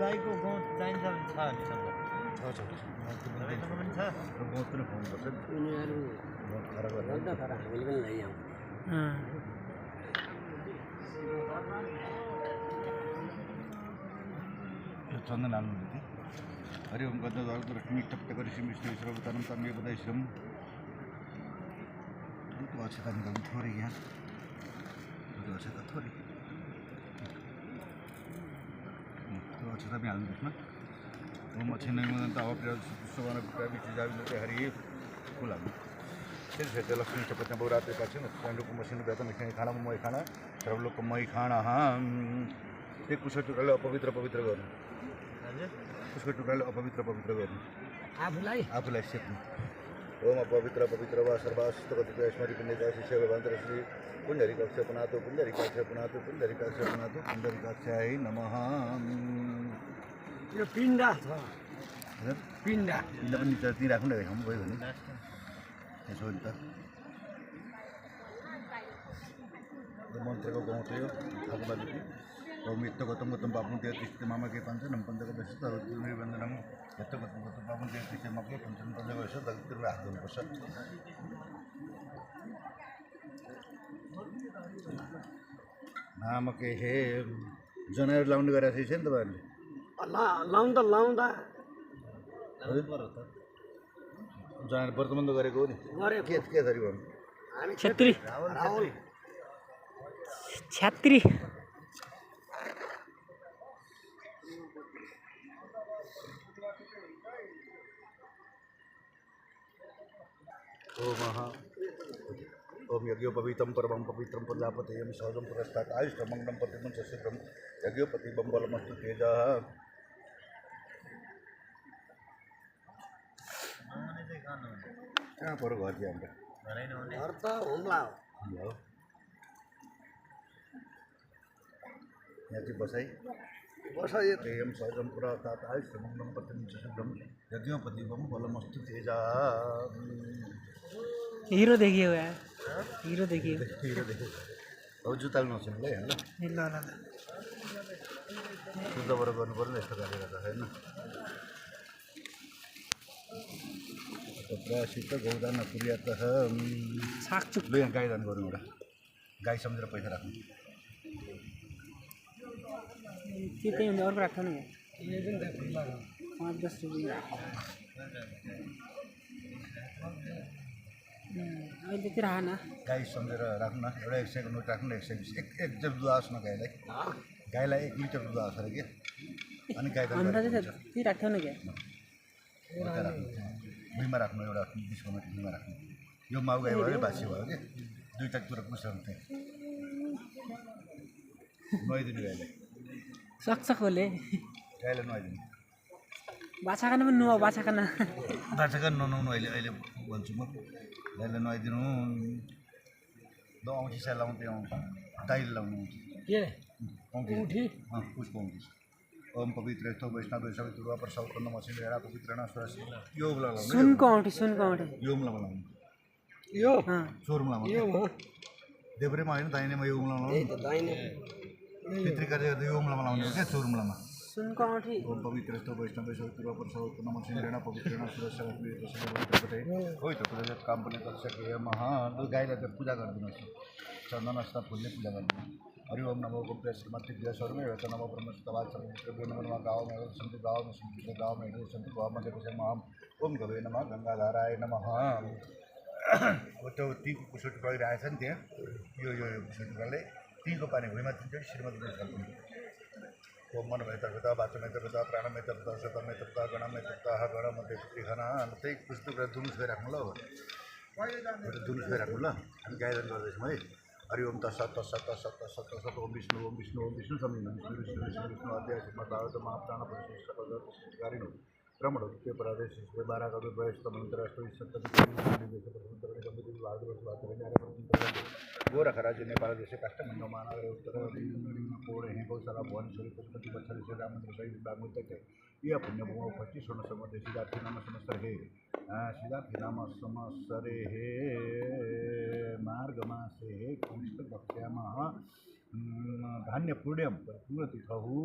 गाईको गहुँ चाहिन्छ भने छ नि सबै छ तपाईँसँग पनि छ गहुँ पनि खुवाउनुपर्छ उनीहरू खरा गरेर अन्त खरा हामीले पनि लैजाउँ यो चन्दन हाल्नु थियो हरि ओम गन्ध लक्ष्मी टप्टकरिषि विष्णु सर्वतरम तम्य बदैश्रम दूध अक्षता निकाल्नु थोरै यहाँ दूध अक्षता थोरै त्यो अक्षता पनि हाल्नु त्यसमा ओम अक्षिणमदन्त अवप्रियसुवन विचिजाविन्दते हरि फुल हाल्नु त्यसपछि लक्ष्मी टपत्या बहुरात्रि पाक्षण रूपमसिनु व्यातन खाना मय खाना सर्वलोकमय खाना एक पुष्प टुक्राले अपवित्र पवित्र गर्नु उसको टुक्राले अपवित्र पवित्र गर्नु आफूलाई सेक्नु ओम अपवित्र पवित्र वा सर्वास्त कतिपय स्मृति पुण्यका शिष्य भवन्तर श्री पुण्डरीकाक्ष पुनातो पुण्डरीकाक्ष पुनातो पुण्डरीकाक्ष पुनातो पुण्डरीकाक्षाय नमः यो पिण्डा छ पिण्डा पनि ती राख्नु देखाउनु भयो भने त्यसो भने त मन्त्रको गाउँ थियो थाकुबाजुकी मित्र गौतम गौतम पापुन तीर्थ मामा के पंच नम पंच का दश निर्बंधनम यत्त गौतम गौतम पापुन तीर्थ मामा के पंचम पंच वर्ष दलित हात गर्नुपर्छ नामके हे जनावर लाउने गरेको थिएछ नि तपाईँहरूले लाउँदा जनावर व्रत बन्द गरेको हो नि के थरी भन्नु छेत्री छेत्री ओम यज्ञोपवीतं परमं पवित्रं प्रजापतेयं सहजं पुरस्तात् आयुष्मंगलं प्रतिमं शीघ्रं यज्ञोपति बलमस्तु तेजः कहाँ पऱ्यो घर चाहिँ हाम्रो घर त हुम्ला हो यहाँ चाहिँ बसाइ तेयं सहजं पुरस्तात् आयुष्मंगलं प्रतिमं शीघ्रं यज्ञोपति बलमस्तु तेजः हीरो देखियो यार हीरो देखियो अब जुत्ता नसुन्नु ल शुद्धबाट गर्नु पर्यो नि यस्तो गरेर त होइन प्रसिद्ध गौदान कुर्यात सागचुक ल यहाँ गाईदान गरौँ एउटा गाई सम्झेर पैसा राख्नु त्यही हुन्छ अर्को राख्छ नि 5-10 रुपियाँ अहिले त्यति राख न गाई सम्झेर राख्नु न एउटा 100 को नोट राख्नु न 120 एक जब दुध आओस् न गाईलाई 1 लिटर दुध आओस् अरे के अनि गाई त्यही राख्थ्यो न क्या भुइँमा राख्नु एउटा 20 को नोट भुइँमा राख्नु यो माउ गाई भयो बासी भयो कि दुईवटा कुरा पुस्नु थिएँ नुहाइदिनु गाईलाई सक्छ खोले गाईलाई नुहाइदिनु बाछा खाना पनि नुहाऊ बाछा खाना ननुहाउनु अहिले भन्छु म गाईलाई नुहाइदिनु ल औँठी स्याहार लाउनु त्यो दाइले लाउनु के औँठी पुष्प औँठी ओम पवित्र यस्तो वैष्णव सबै दुर्वा प्रसाद उत्पन्न मसिन हेरा पवित्र न सुरस यो लाउनु सुनको औँठी यो लाउनु यो चोरमा लाउनु देब्रेमा होइन दाहिनेमा यो लाउनु पितृ कार्य गर्दा यो लाउनु हो क्या चोरुमलामा सुनको औँठी ओम पवित्र यस्तो वैष्णव सबै दुर्वा प्रसाद उत्पन्न मसिन हेरा पवित्र न सुरस हो त पूजा काम पनि गरिसके महान गाईलाई त पूजा गरिदिनुहोस् चन्दन अस्ता फुलले पूजा गरिदिनु हरि ओम नमो गोप्य श्रीमती दिवसहरूमै एउटा नमो ब्रह्मस्तवाद नमः गाउँमा सन्ति गाउँमा सन्ति गाउँमा सन्ति गाउँमा देवसे महाम ओम गवे नमः गङ्गाधाराय नमः अब त्यो टीको कुसो टुक्रा रहेछ नि त्यहाँ यो कुसो टुक्राले टीको पानी भुइँमा दिन्छ श्रीमती दिन्छ ओम मन मैत्रता बाचो मैत्रता प्राण मैत्रता शत मैत्रता गण मैत्रता गण मध्य घना त्यही कुसो टुक्रा दुनुस राख्नु ल दुनुस राख्नु ल हामी गाइडन गर्दैछौँ है हरि ओम तत्सत तत्सत तत्सत तत्सत तत्सत ओम विष्णु समीन विष्णु अध्याय भागवत महाप्राण परिशिष्ट क्रमण के प्रदेश बारह का वयस्क मंत्र गोरख राज्य नेपाल देश काष्ठमंड महानगर उत्तर पोड़ हैं गौशाला भुवन स्वरूप पशुपति बत्सर से राम मंदिर सहित बागमती तक यह पुण्य भूमि 25 स्वर्ण समर्थ सिद्धार्थी नाम समस्तर है सिद्धार्थी नाम समस्तर है मार्गमा से कृष्ण भक्ष्याम धान्य पुण्यम पूर्ति खहु